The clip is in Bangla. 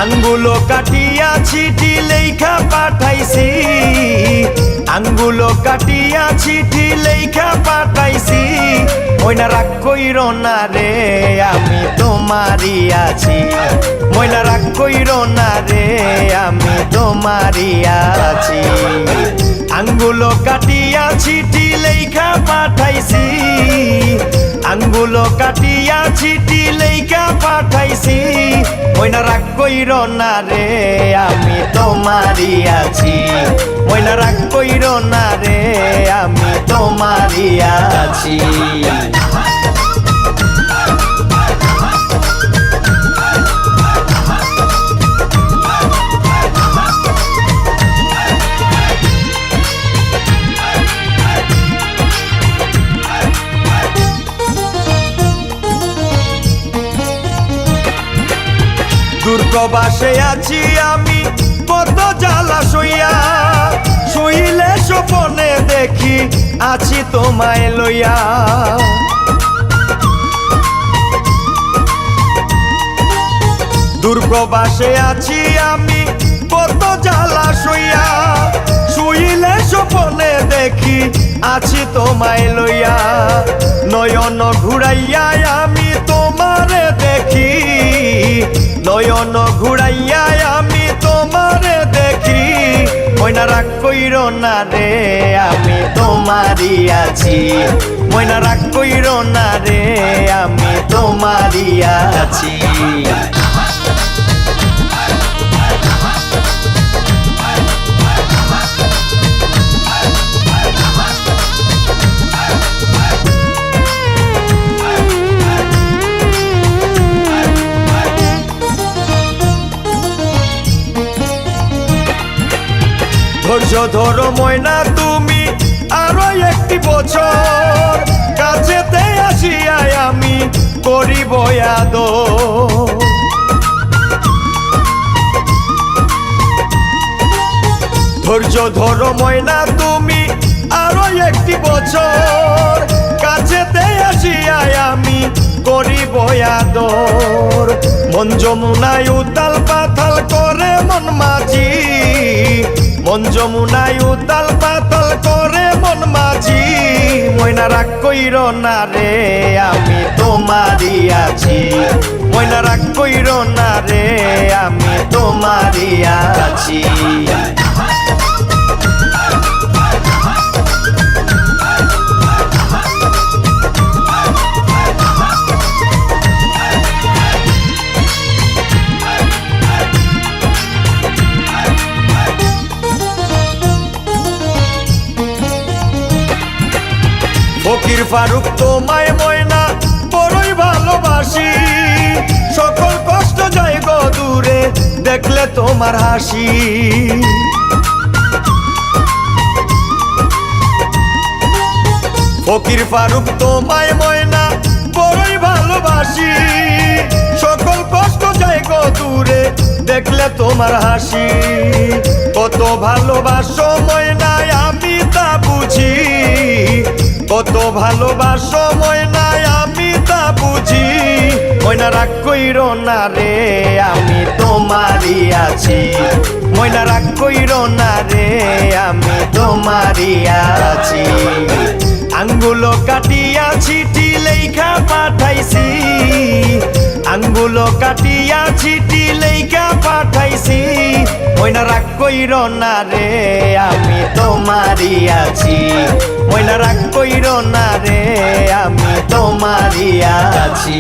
আঙ্গুলো কাটিয়া চিঠি লেখা পাঠাইছি, আঙ্গুলো কাটিয়া চিঠি লেখা পাঠাইছি। ময়না রাগ কইর না রে আমি তোমারই আছি, ময়না রাগ কইর না রে আমি তোমারই আছি। আঙ্গুলো কাটিয়া চিঠি লেখা পাঠাইছি, আঙ্গুলো কাটিয়া চিঠি লেখা পাঠাইছি। ময়না রাগ কইর না রে আমি তোমারই আছি, ময়না রাগ কইর না রে আমি তোমারই আছি। দুর্গবাসে আছি আমি কত জ্বালা সইয়া, শুইলে স্বপনে দেখি আছি তোমায় লইয়া। দুর্গবাসে আছি আমি কত জ্বালা সইয়া, শুইলে স্বপনে দেখি আছি তোমায় লইয়া। নয়ন ঘুরাইয়া আমি তোমারে দেখি, নয়ন ঘুরাইয়া আমি তোমারে দেখি। ময়না রাগ কইর না রে আমি তোমারই আছি, ময়না রাগ কইর না রে আমি তোমারই আছি। ধৈর্য ধরো ময়না তুমি আরো একটি বছর, কাছেতে আসিয়াই আমি করিব আদর। ধৈর্য ধরো ময়না তুমি আরো একটি বছর, কাছেতে আসিয়াই আমি করিব আদর। মন যমুনায় উতাল পাতাল করে মন মাঝি, মন যমুনায় উতাল পাতাল করে মন মাঝি। ময়না রাগ কইর না রে আমি তোমারই আছি, ময়না রাগ কইর না রে আমি তোমারই আছি। ফকির ফারুক তোমায় ময়না বড়ই ভালোবাসি, সকল কষ্ট যায় গো দূরে দেখলে তোমার হাসি। ফকির ফারুক তোমায় ময়না বড়ই ভালোবাসি, সকল কষ্ট যায় গো দূরে দেখলে তোমার হাসি। কত ভালোবাসো ময়নায় আমি তা বুঝি, কত ভালোবাসো ময়নায় আমি তা বুঝি। ময়না রাগ কইর না রে আমি তোমারই আছি, ময়না রাগ কইর না রে আমি তোমারই আছি। আঙ্গুলো কাটিয়া চিঠি লেখা পাঠাইছি, আঙ্গুলো কাটিয়া চিঠি লেখা পাঠাইছি। ময়না রাগ কইর না রে আমি তোমারই আছি, ময়না রাগ কইর না রে আমি তোমারই আছি।